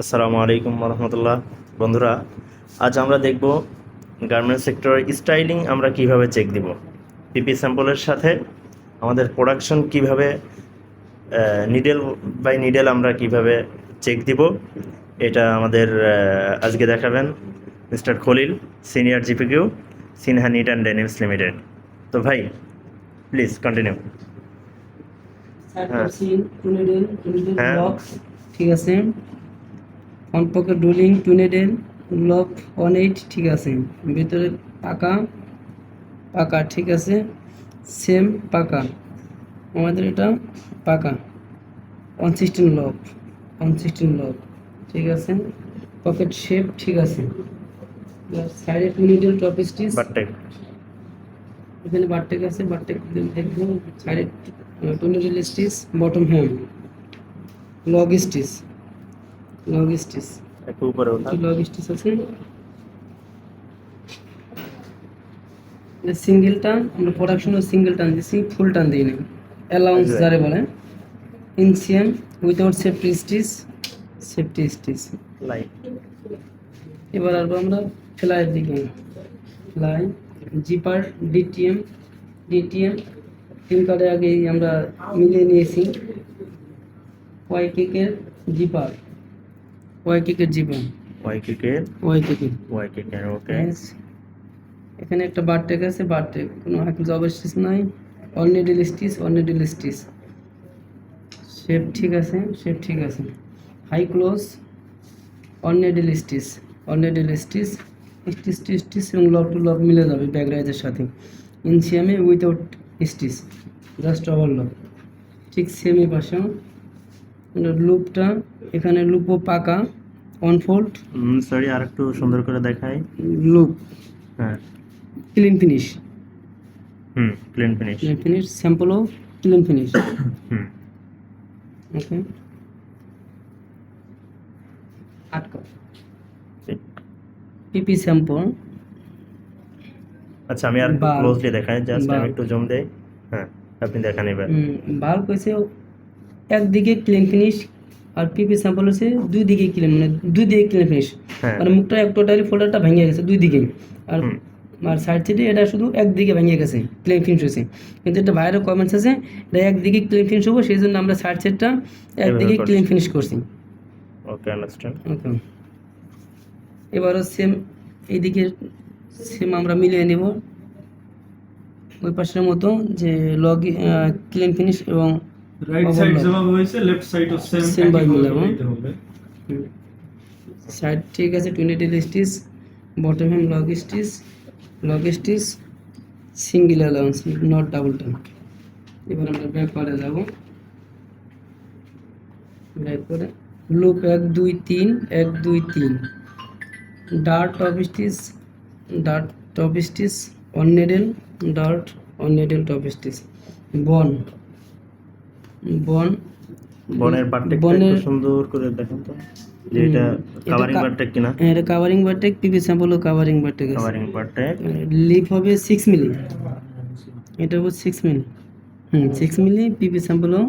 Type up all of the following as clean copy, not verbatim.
আসসালামু আলাইকুম রহমতুল্লাহ। বন্ধুরা, আজ আমরা দেখব গার্মেন্টস সেক্টরের স্টাইলিং আমরা কিভাবে চেক দিব। পিপি স্যাম্পলের সাথে আমাদের প্রোডাকশন কিভাবে নিডেল বাই নিডেল আমরা কিভাবে চেক দিব, এটা আমাদের আজকে দেখাবেন mister Khalil, senior GPQ, Sinha knit and denims limited. তো ভাই, প্লিজ কন্টিনিউ। সাইড হ্যাঁ, করছি টুনেডেল হ্যাঁ, লক, ঠিক আছে। ফ্রন্ট পকেট রোলিং টুনেডেল লক 18, ঠিক আছে। ভিতরে পাকা পাকা, ঠিক আছে। সেম পাকা, আমাদের এটা পাকা 116 লক, 116 লক, ঠিক আছে। পকেট শেপ, ঠিক আছে। সাইডে টুনেডেল টপ স্টিচ, বাটটেক। এখানে বারটেক আছে, বারটেক দেখবো। সাইডে টুনেডেল stitch, bottom hem lock stitch, log stitch, একটু উপরে ওঠা। লগ স্টিচ আছে। সিঙ্গেল টান, আমরা প্রোডাকশনে সিঙ্গেল টান দিছি, ফুল টান দিই না। অ্যালাউন্স যারে বলে inseam without safety stitch, safety stitch. Light. এবার আসবো আমরা ফ্লাইয়ের দিকে। ফ্লাই জিপার ডিটিএম, ডিটিএম তিন কার্ডে আগেই আমরা মিলিয়ে নিয়েছি। ওয়াই কেকের জিপার, ওয়াই কেকের জিপার, ওয়াই কিকের, ওয়াই কেকের। ওয়াই কিকের, ওকে। এখানে একটা বারটেক আছে, বারটেক কোনো হাইকুল জব স্টিচ নাই। One needle stitch, one needle stitch. Shape ঠিক আছে, শেপ ঠিক আছে। High close one needle stitch, one needle stitch, stitch to stitch এবং লব টু লব মিলে যাবে ব্যাক রাইজের সাথে। ইনসিয়ামে উইথাউট স্টিচ, জাস্ট ওভারলক। ঠিক সেম এই পাশেও লুপটা, এখানে লুপও পাকা অনফোল্ড। সরি, আর একটু সুন্দর করে দেখাই। লুপ হ্যাঁ। Clean finish, clean finish. Clean finish স্যাম্পলও ক্লিন ফিনিশ। হুম। ওকে, আটকা ঠিক। PP sample. আচ্ছা, আমি আর একটু বাল্ব, ক্লোজলি দেখাই, জাস্ট আমি বাল্ব, একটু জুম দেই। হ্যাঁ, আপনি দেখান এবার। বাল্ব হয়েছে একদিকে ক্লিন ফিনিশ, আর পিপি স্যাম্পল হচ্ছে দুই দিকে ক্লিন, মানে দুই দিকে ক্লিন ফিনিশ। হ্যাঁ। মানে মুখটা এক টোটালি ফোল্ডারটা ভেঙে গেছে দুই দিকে। আর হুম। আর সাইড সাইডে এটা শুধু একদিকে ভেঙে গেছে, ক্লিন ফিনিশ হয়েছে। কিন্তু এটা বাইরেও কমেন্টস আছে এটা একদিকে ক্লিন ফিনিশ হবো, সেই জন্য আমরা সাইড সাইডটা একদিকে এভাবে ক্লিন করছি। ফিনিশ করছি। ওকে, আন্ডারস্ট্যান্ড। ওকে, এবারও সেম এইদিকে সেম আমরা মিলিয়ে নেব ওই পাশের মতো, যে লগ ক্লিন ফিনিশ এবং রাইট সাইড যেভাবে হয়েছে লেফট সাইডও সেম সেম ভাবে একইভাবে মিলাবো। দিতে হবে। সাইড ঠিক আছে, 20 stitch, bottom hem lock stitch, single allowance, not double টান। এবার আমরা ব্যাক পার্টে যাব। ব্যাক করে loop 1 2 3, 1 2 3, dart top stitch, dart top stitch, on needle, dart on needle top stitch. বন বন বনের বারটেকটা একটু বনের সুন্দর করে দেখেন তো, যে এটা কাভারিং বারটেক কিনা। এটা কাভারিং বারটেক, পিপি স্যাম্পলও কাভারিং বারটেক আছে। কাভারিং বারটেক। লিপ হবে 6 মিলি, এটা হবে 6 মিলি। 6 মিলি, পিপি স্যাম্পলও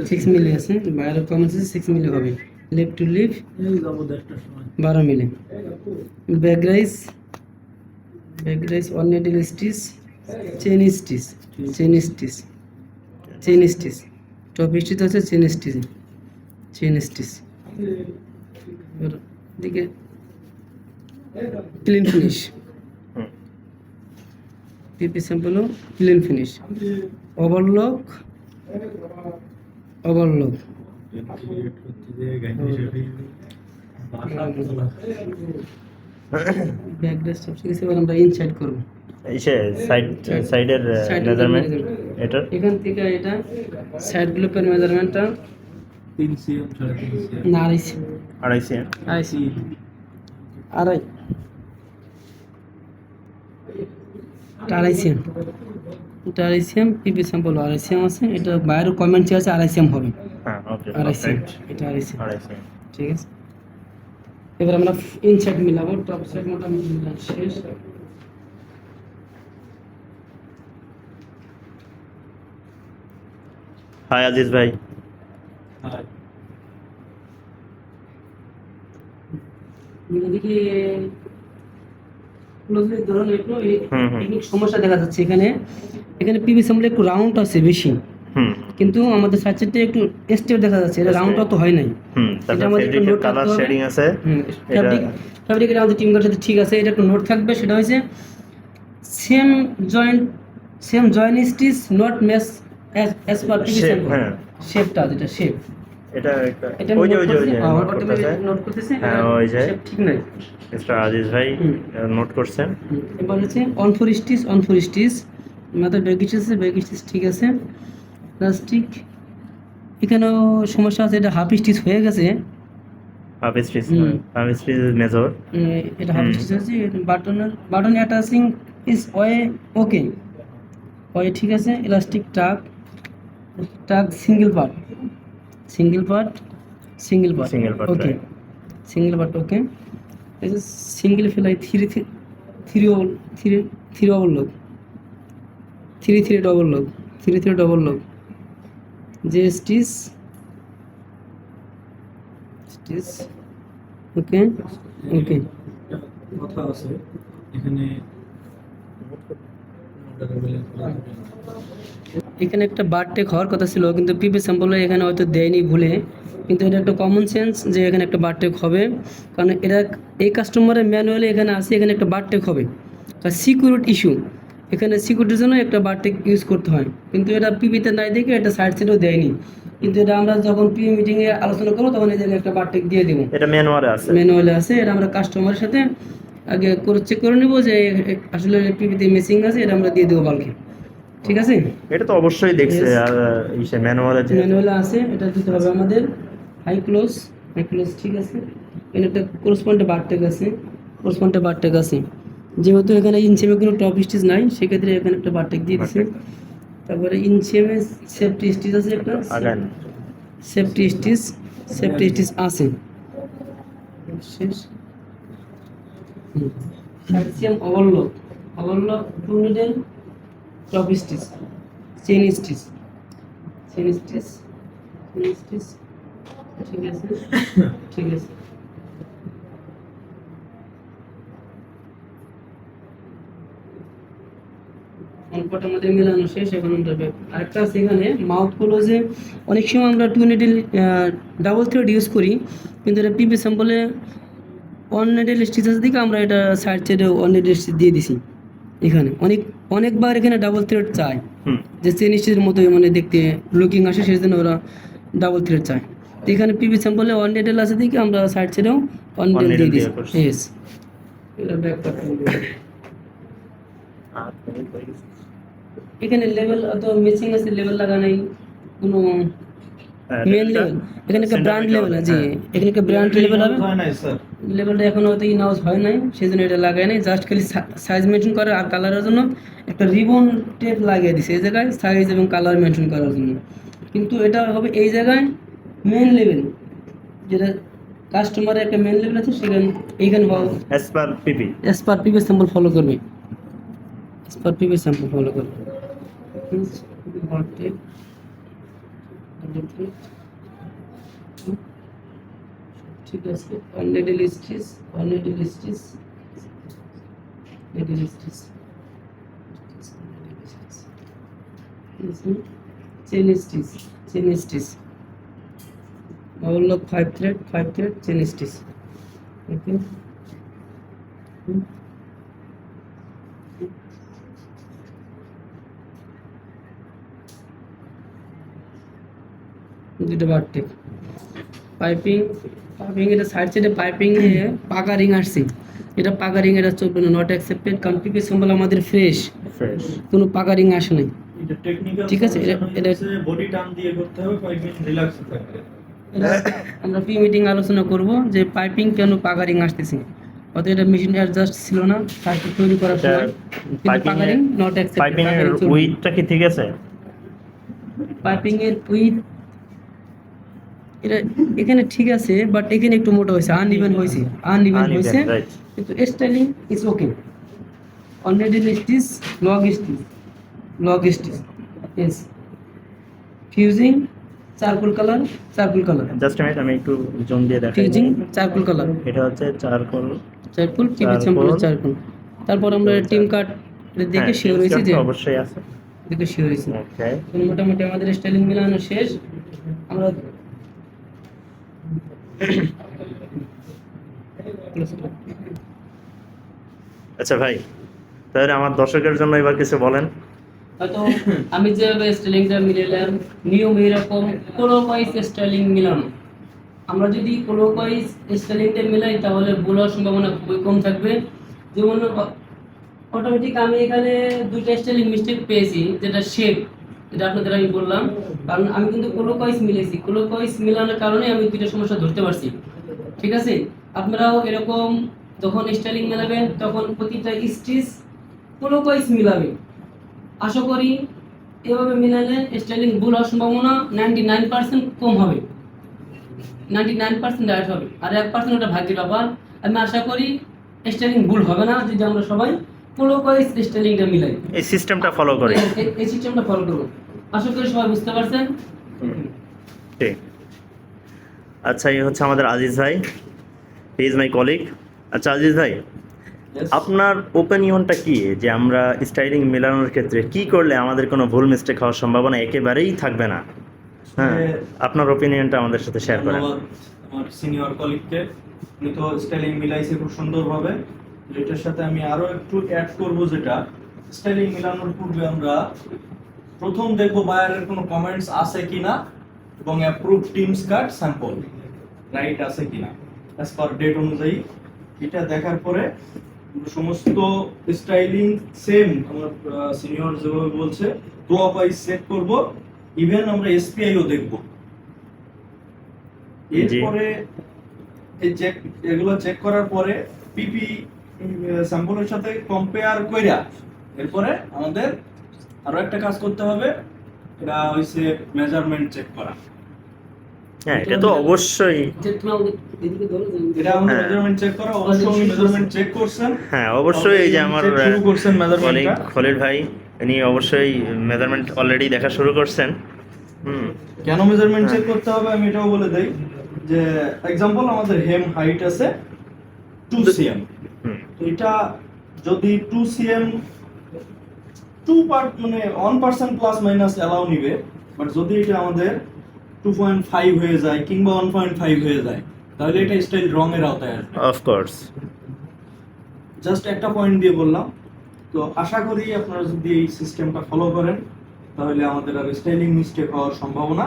6 মিলি আছে, বাইরে কমেন্টস আছে 6 মিলি হবে। লিপ টু লিপ এই যাবো 10টার সময় 12 মিলি। Back rise, back rise one needle stitch, chain stitch, chain stitch, chain stitch. Top stitch আছে চেন স্টিচ, চেন স্টিচ। এবার এদিকে ক্লিন ফিনিশ, হুম। পিপি স্যাম্পলও clean finish. Overlock, overlock, create করতে যে গাইড হিসেবে ব্যাক রাইস সব ঠিক আছে। এবার আমরা ইনসাইড করবো। ইসে সাইডের সাইড মেজারমেন্ট এটার। এখান থেকে এটা সাইড গ্লুপের মেজারমেন্টটা 3 সিএম 3.5 সিএম না আড়াইশো, 2.5 আড়াইশো, আড়াই, আড়াইশো, এটা আড়াইশো। পিপি স্যাম্পল আড়াইশো আছে, এটা বাইরের কমেন্ট আছে আড়াইশো হবে। হ্যাঁ, ওকে, আড়াইশো, পারফেক্ট। এটা আড়াইশো, 2.5। ঠিক আছে। এবার আমরা ইনসাইড মিলাবো, টপ সাইড মোটামুটি মিলানো শেষ। হাই আজিজ ভাই। আর এদিকে ক্লোজলি ধরুন একটু হুম, হুম। টেকনিক সমস্যা দেখা যাচ্ছে এখানে। এখানে পিভি স্যাম্পলে একটু রাউন্ড আছে বেশি, হুম কিন্তু আমাদের সার্চেটে একটু স্টেপ দেখা যাচ্ছে, এটা রাউন্ড অত হয় নাই। হুম, এটা তারপর আমাদের একটু ফেব্রিকের নোট কালার রাখতে হবে। শেডিং আছে এটা। ফ্যাব্রিকের আমাদের টিম সাথে ঠিক আছে, এটা একটু নোট থাকবে, সেটা হচ্ছে same joint stitch not match as per PV Shape, sample. হ্যাঁ। শেপটা যেটা শেপ, এটা একটা এটা ওই যে নোট নোট করতেছে, করতেছে। নোট করতেছে, হ্যাঁ, এটা ওই যে শেপ ঠিক নাই। মিস্টার আজিজ ভাই হুম। নোট করছেন। এবার হচ্ছে অন ফোর স্টিচ মাথায় ব্যাক স্টিচ ঠিক আছে। প্লাস্টিক এখানেও সমস্যা আছে, এটা হাফ স্টিচ হয়ে গেছে। হাফ স্টিচ, হুম। Half stitch major. এটা হাফ হুম। স্টিচ হয়েছে। বাটন অ্যাটাচিং ইজ ওকে, ঠিক আছে। Elastic tack single part Single part, okay, right. Single part okay. Single ফেলাই three overlock, three double lock যে স্টিচ ওকে। কথা আছে এখানে এখানে একটা বারটেক হওয়ার কথা ছিল, কিন্তু পিপি স্যাম্পলে এখানে হয়তো দেয়নি ভুলে, কিন্তু এটা একটা কমন সেন্স যে এখানে একটা বারটেক হবে, কারণ এটা এই কাস্টমারের ম্যানুয়ালি এখানে আছে, এখানে একটা বারটেক হবে। কারণ সিকিউরিটি ইস্যু, এখানে সিকিউরিটির জন্য একটা বারটেক ইউজ করতে হয়, কিন্তু এটা পিপিতে নাই দেখে এটা সাইড সেটও দেয়নি। কিন্তু এটা আমরা যখন পিপি মিটিংয়ে আলোচনা করবো তখন এই জায়গায় একটা বারটেক দিয়ে দেবো, এটা ম্যানুয়ালে আছে। ম্যানুয়ালে আছে। এটা আমরা কাস্টমারের সাথে আগে চেক করে নেবো যে আসলে পিপিতে মেসিং আছে, এটা আমরা দিয়ে দেবো বালকে, ঠিক আছে। এটা তো অবশ্যই দেখছে Yes. আর ইসে ম্যানুয়ালে যে ম্যানুয়ালে আছে, এটা দিতে হবে আমাদের। হাই ক্লোজ ঠিক আছে। এখানে একটা কোরসপন্ডে বারটেক আছে, যেহেতু এখানে ইনসেমে কোনো টপ স্টিচ নাই, সেক্ষেত্রে এখানে একটা বারটেক দিয়ে দিছে। তারপরে ইনসেমে সেফটি স্টিচ আছে, একটা আগান। সেফটি স্টিচ আছে শেষ। Side seam overlock two needle top stitch, chain stitch ঠিক আছে। অঙ্কটা আমাদের মেলানো শেষ, এখন আমরা আরেকটা আছে এখানে মাউথ ক্লোজে। অনেক সময় আমরা two needle double thread use করি, কিন্তু এটা পিপি স্যাম্পলে ওয়ান নিডেল স্টিচ আছে দিকে আমরা এটা সাইড সাইডে ওয়ান নিডেল স্টিচ দিয়ে দিছি। এখানে অনেকবার এখানে ডাবল থ্রেড চায়, হুম। যে চেন স্টিচের মতো মানে দেখতে লুকিং আসে, সেই জন্য ওরা ডাবল থ্রেড চায়। তো এখানে পিপি স্যাম্পলে ওয়ান নিডেল আছে দিকে আমরা সাইড সাইডেও ওয়ান নিডেল দিয়ে দিছি। ইয়েস, এটা ব্যাক পার্ট। এখানে লেভেল অত মিসিং আছে, লেভেল লাগা নাই কোনো মেন লেভেল। এখানে একটা ব্র্যান্ড লেভেল আছে, এখানে একটা ব্র্যান্ড লেভেল হবে। হয় নাই স্যার, লেভেলটা এখনো হয়তো ইনহাউস হয় নাই, সেই জন্য এটা লাগাই নাই। জাস্ট খালি সাইজ মেনশন করে আর কালারের জন্য একটা রিবন টেপ লাগিয়ে দিছে এই জায়গায়, সাইজ এবং কালার মেনশন করার জন্য। কিন্তু এটা হবে এই জায়গায় মেন লেভেল, যেটা কাস্টমারের একটা মেন লেভেল আছে, সেখানে এইখানে অ্যাজ পার পিপি। এস পার পিপি স্যাম্পল ফলো করবে, ঠিক আছে। Needle stitch chain stitch overlock 5 thread chain stitch ওকে। দুটো বারটেক পাইপিং এটা সাইড সাইডে পাইপিং এ পাকা রিং আসছে, এটা পাকা রিং এটা চলবে না, নট অ্যাকসেপ্টেড, কারণ পিপি স্যাম্পল আমাদের ফ্রেশ, কোনো পাকা রিং আসে নাই। এটা টেকনিক্যাল ঠিক আছে, এটা বডি টার্ন দিয়ে করতে হবে, 5 মিনিট রিল্যাক্স থাকবে। আমরা প্রি মিটিং আলোচনা করব যে পাইপিং কেন পাকা রিং আসতেছে, অত এটা মেশিন অ্যাডজাস্ট ছিল না সার্কিট তৈরি করার সময়, কিন্তু পাকা রিং নট অ্যাকসেপ্টেড। পাইপিং এর উইথটা কি ঠিক আছে? পাইপিং এর উইথ এটা এখানে ঠিক আছে, বাট এখানে একটু মোটা হয়েছে, আনইভেন হয়েছে, রাইট। কিন্তু styling is okay. Already stitch log stitch yes. Fusing charcoal colour, charcoal colour, just minute, আমি একটু জুম দিয়ে দেখাই। ফিউজিং চারকোল কালার, এটা হচ্ছে চারকোল। চারকোল পিপি স্যাম্পলের চারকোল। তারপর আমরা টিম কার্ড দেখে শিওর হয়েছি যে অবশ্যই আছে। দেখে শিওর হয়েছি ওকে, মোটামুটি আমাদের স্টাইলিং মিলানো শেষ। আমরা আচ্ছা ভাই, তাহলে আমার দর্শকের জন্য এবার কিছু বলেন। হয়তো আমি যেভাবে স্টাইলিংটা মিলালাম, নিয়ম এরকম ক্লকওয়াইজ স্টাইলিং মিলানো। আমরা যদি ক্লকওয়াইজ স্টাইলিংটা মিলাই তাহলে ভুল হওয়ার সম্ভাবনা খুবই কম থাকবে। যেমন অটোমেটিক আমি এখানে দুইটা স্টাইলিং মিস্টেক পেয়েছি, যেটা শেপ, যেটা আপনাদের আমি বললাম, কারণ আমি কিন্তু ক্লকওয়াইজ মিলেছি। ক্লকওয়াইজ মিলানোর কারণে আমি দুইটা সমস্যা ধরতে পারছি। ঠিক আছে, আপনারাও এরকম যখন স্টাইলিং মেলাবেন তখন প্রতিটা স্টিচ ক্লকওয়াইজ মিলাবেন। আশা করি এভাবে মিলালে স্টাইলিং ভুল হওয়ার সম্ভাবনা 99% কম হবে, 99% রাইট হবে, আর 1% ওটা ভাগ্যের ব্যাপার। আমি আশা করি স্টাইলিং ভুল হবে না যদি আমরা সবাই ক্লকওয়াইজ স্টাইলিংটা মিলাই, এই সিস্টেমটা ফলো করি। এই সিস্টেমটা ফলো করবো। আশা করি সবাই বুঝতে পারছেন। ঠিক। আচ্ছা, এই হচ্ছে আমাদের আজিজ ভাই, হি ইজ মাই কলিগ। আচ্ছা আজিজ ভাই, আপনার ওপিনিয়নটা কি যে আমরা স্টাইলিং মেলানোর ক্ষেত্রে কি করলে আমাদের কোনো ভুল মিস্টেক হওয়ার সম্ভাবনা একেবারেই থাকবে না? হ্যাঁ, আপনার ওপিনিয়নটা আমাদের সাথে শেয়ার করেন। ধন্যবাদ আমার সিনিয়র কলিগকে, উনি তো স্টাইলিং মিলাইছে খুব সুন্দরভাবে। এটার সাথে আমি আরো একটু অ্যাড করব, যেটা স্টাইলিং মিলানোর পূর্বে আমরা প্রথম দেখব বায়ারের কোনো কমেন্টস আছে কিনা এবং approve teams card sample right আছে কিনা অ্যাজ পার ডেট অনুযায়ী। এটা দেখার পরে সমস্ত স্টাইলিং সেম আমার সিনিয়র যেভাবে বলছে ক্লকওয়াইজ সেট করব, ইভেন আমরা এসপিআইও দেখব। এরপরে এই চেক, এগুলো চেক করার পরে পিপি স্যাম্পলের সাথে কম্পেয়ার কইরা এরপরে আমাদের আরো একটা কাজ করতে হবে, এটা হইছে মেজারমেন্ট চেক করা। হ্যাঁ, এটা তো অবশ্যই। যে তুমি আমাদের এদিকে ধরো যে এটা আমরা হ্যাঁ। মেজারমেন্ট চেক করা, অবশ্যই উনি মেজারমেন্ট চেক করছেন। হ্যাঁ, অবশ্যই। এই যে আমার check শুরু করছেন কলিগ মেজারমেন্টটা। খলিল ভাই, ইনি অবশ্যই মেজারমেন্ট অলরেডি দেখা শুরু করছেন। কেন মেজারমেন্ট চেক করতে হবে আমি এটাও বলে দেই, যে एग्जांपल আমাদের হেম হাইট আছে 2 cm, হুম, তো এটা যদি 2 cm 2 পার্ট মানে 1% প্লাস মাইনাস অ্যালাউ নিবে, বাট যদি এটা আমাদের 2.5 হয়ে যায় কিংবা 1.5 হয়ে যায় তাহলে এটা স্টাইল রং এর আওতায় আসবে। Of course. জাস্ট একটা পয়েন্ট দিয়ে বললাম। তো আশা করি আপনারা যদি এই সিস্টেমটা ফলো করেন তাহলে আমাদের আর স্টাইলিং মিস্টেক হওয়ার সম্ভাবনা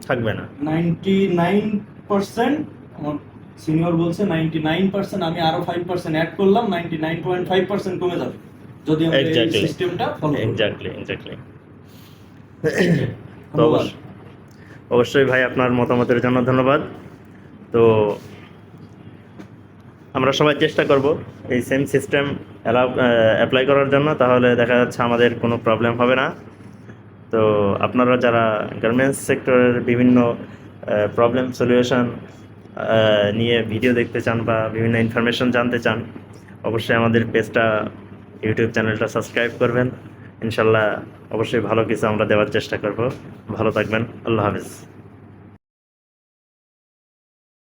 থাকবে না। 99%, আমার সিনিয়র বলছে 99%, আমি আরো 5% অ্যাড করলাম, 99.5% কমে যাবে যদি আমরা এই Exactly. সিস্টেমটা ফলো করি। এক্স্যাক্টলি। তো ধন্যবাদ। অবশ্যই ভাই, আপনার মতামতের জন্য ধন্যবাদ। তো আমরা সবাই চেষ্টা করব এই সেম সিস্টেম অ্যাপ্লাই করার জন্য, তাহলে দেখা যাচ্ছে আমাদের কোনো প্রবলেম হবে না। তো আপনারা যারা গার্মেন্টস সেক্টরের বিভিন্ন প্রবলেম সলিউশন নিয়ে ভিডিও দেখতে চান বা বিভিন্ন ইনফরমেশন জানতে চান, অবশ্যই আমাদের পেজটা, ইউটিউব চ্যানেলটা সাবস্ক্রাইব করবেন। ইনশাল্লাহ অবশ্যই ভালো কিছু আমরা দেওয়ার চেষ্টা করব। ভালো থাকবেন, আল্লাহ হাফিজ।